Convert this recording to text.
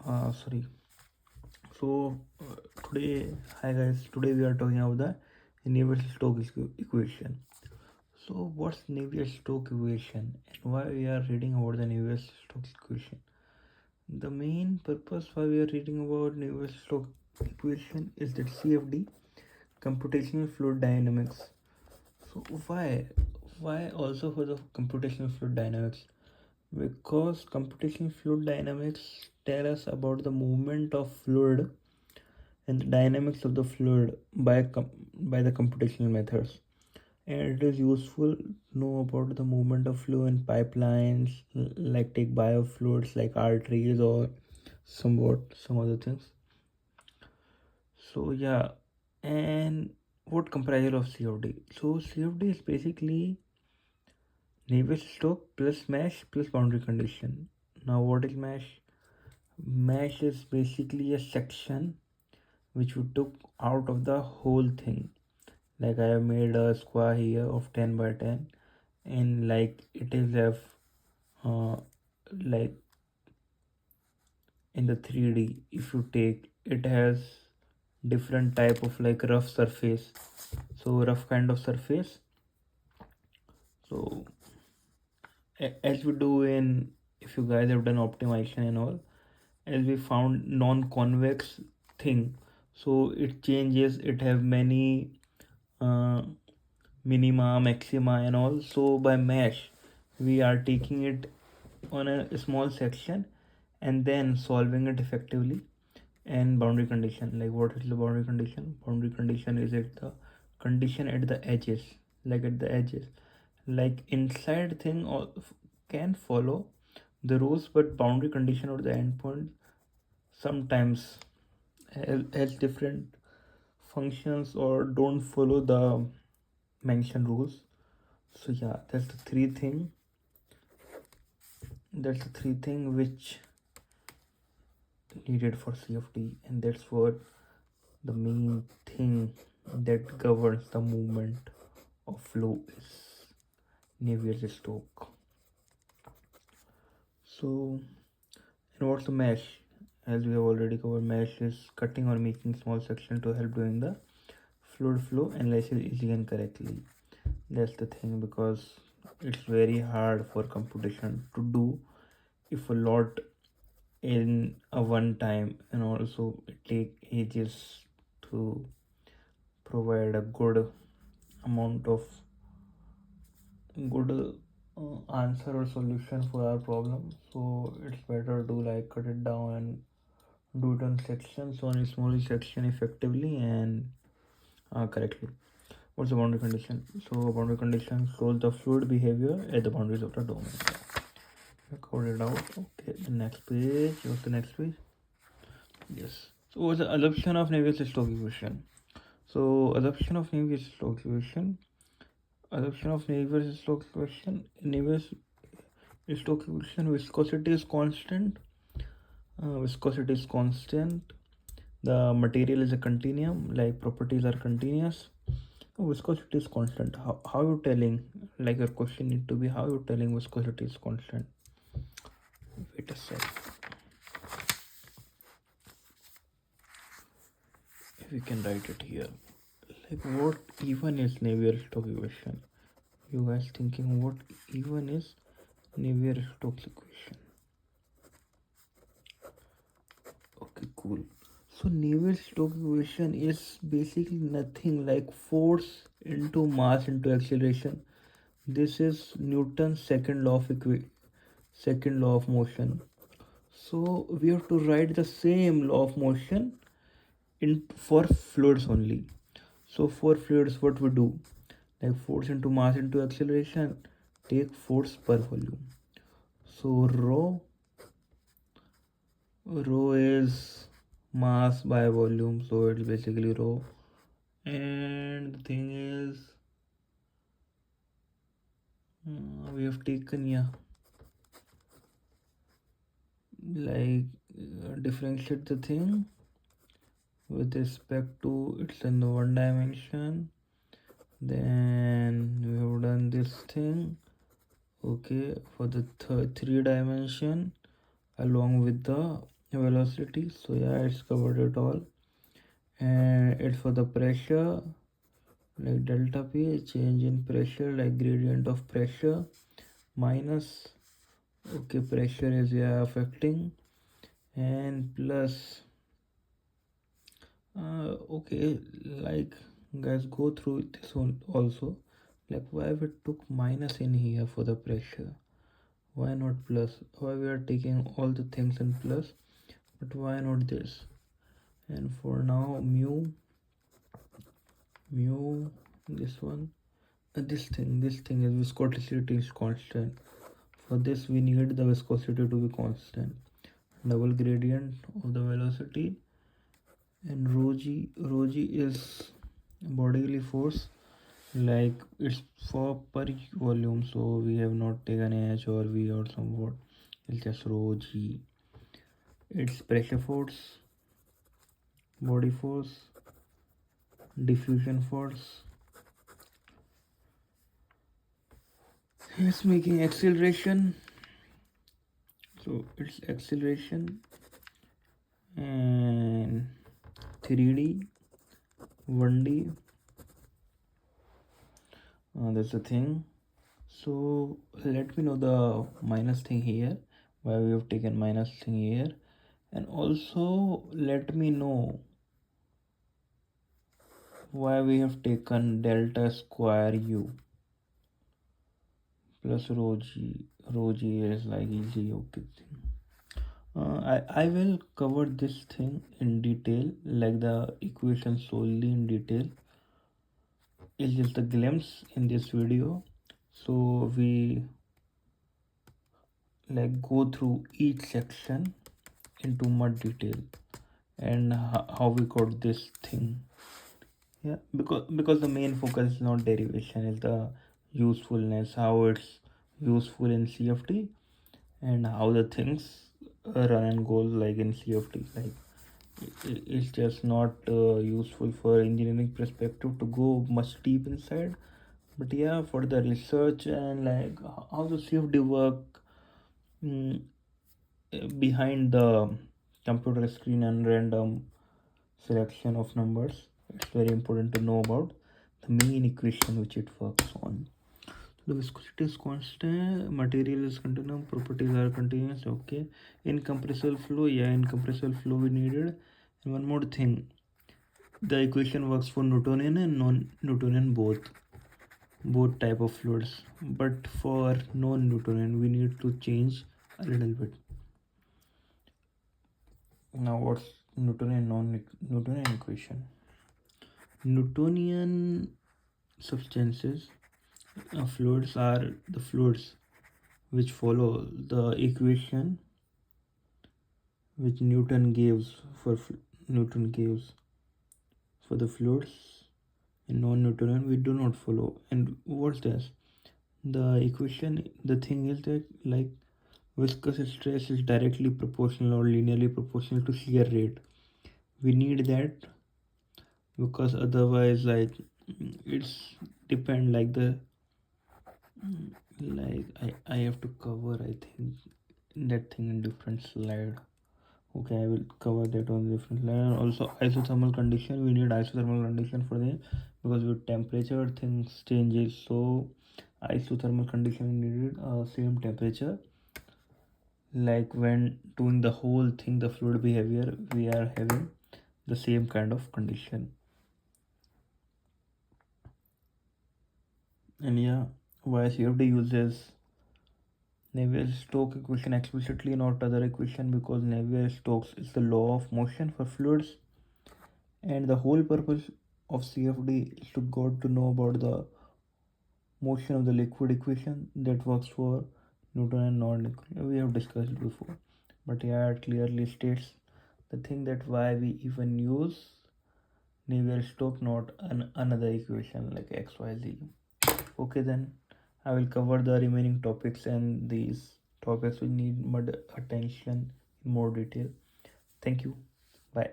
Sorry. So today, hi guys. Today we are talking about the Navier-Stokes equation. So what's Navier-Stokes equation and why we are reading about the Navier-Stokes equation? The main purpose why we are reading about Navier-Stokes equation is that CFD, computational fluid dynamics. So why also for the computational fluid dynamics? Because computational fluid dynamics tell us about the movement of fluid and the dynamics of the fluid by the computational methods, and it is useful to know about the movement of fluid in pipelines, like take biofluids like arteries or some other things. So yeah, and what comprises of CFD? So CFD is basically Navier-Stokes plus mesh plus boundary condition. Now what is mesh? Mesh is basically a section which we took out of the whole thing. Like I have made a square here of 10 by 10, and like it is have like in the 3D, if you take it has different type of like rough surface, so rough kind of surface. So as we do in, if you guys have done optimization and all, as we found non-convex thing, so it changes, it have many uh, minima, maxima and all. So by mesh we are taking it on a small section and then solving it effectively. And boundary condition, like what is the boundary condition? Boundary condition is at the condition at the edges, like at the edges, like inside thing can follow the rules, but boundary condition or the endpoint sometimes has different functions or don't follow the mentioned rules. So yeah, that's the three thing which needed for CFD, and that's what the main thing that governs the movement of flow is Navier-Stokes. So, and what's the mesh? As we have already covered, mesh is cutting or making small section to help doing the fluid flow analysis easily and correctly. That's the thing, because it's very hard for computation to do if a lot in a one time, and also it take ages to provide a good amount of good answer or solution for our problem. So it's better to like cut it down and do it on sections, on a small section effectively and correctly. What's the boundary condition? So boundary condition shows the fluid behavior at the boundaries of the domain. I covered it out. Okay, the next page. What's the next page? Yes. So what's the assumption of Navier-Stokes equation? So assumption of Navier-Stokes equation. Assumption of Navier-Stokes equation. Navier-Stokes equation. Viscosity is constant. Viscosity is constant. The material is a continuum. Like properties are continuous. Viscosity is constant. How you telling? Like your question need to be how you telling viscosity is constant. Wait a sec. If we can write it here. Like what even is Navier-Stokes equation? You guys thinking what even is Navier-Stokes equation? Okay, cool. So Navier-Stokes equation is basically nothing like force into mass into acceleration. This is Newton's second law of motion. So we have to write the same law of motion in for fluids only. So for fluids, what we do, like force into mass into acceleration, take force per volume. So rho is mass by volume, so it's basically rho. And the thing is, we have taken, yeah, like differentiate the thing with respect to it's in the one dimension. Then we have done this thing, okay, for the three dimension along with the velocity. So yeah, it's covered it all. And it's for the pressure, like delta P, change in pressure, like gradient of pressure, minus, okay, pressure is, yeah, affecting, and plus, okay, like, guys, go through this one also, like, why we took minus in here for the pressure, why not plus, why we are taking all the things in plus, but why not this? And for now, mu, this one, this thing is viscosity is constant. For this we need the viscosity to be constant, double gradient of the velocity, and rho g is bodily force, like it's for per volume, so we have not taken h or v or somewhat, it's just rho g. It's pressure force, body force, diffusion force. It's making acceleration, so it's acceleration, and 3D, 1D, that's the thing. So let me know the minus thing here, why we have taken minus thing here, and also let me know why we have taken delta square u plus rho g. Rho g is like easy, okay thing. I will cover this thing in detail, like the equation solely in detail. It's just a glimpse in this video, so we like go through each section into much detail, and how we got this thing. Yeah, because the main focus is not derivation, is the usefulness, how it's useful in CFD, and how the things run and go like in CFD. Like it's just not useful for engineering perspective to go much deep inside, but yeah, for the research and like how the CFD work, mm, behind the computer screen and random selection of numbers, it's very important to know about the main equation which it works on. The viscosity is constant, material is continuum, properties are continuous, okay. Incompressible flow, yeah, incompressible flow we needed. And one more thing, the equation works for Newtonian and non-Newtonian both type of fluids, but for non-Newtonian we need to change a little bit. Now what's Newtonian non-Newtonian equation? Newtonian substances, fluids are the fluids which follow the equation which Newton gives for the fluids. In non-Newtonian we do not follow. And what's this? The equation, the thing is that like viscous stress is directly proportional or linearly proportional to shear rate. We need that, because otherwise like it's depend like the, like I have to cover, I think, that thing in different slide. Okay, I will cover that on different slide. Also isothermal condition, we need isothermal condition for the, because with temperature things changes, so isothermal condition needed, same temperature, like when doing the whole thing, the fluid behavior, we are having the same kind of condition. And yeah, why CFD uses Navier-Stokes equation explicitly, not other equation, because Navier-Stokes is the law of motion for fluids, and the whole purpose of CFD is to got to know about the motion of the liquid equation that works for Newton and non-liquid. We have discussed it before, but yeah, it clearly states the thing that why we even use Navier-Stokes, not another equation like XYZ. Okay, then I will cover the remaining topics, and these topics will need more attention in more detail. Thank you. Bye.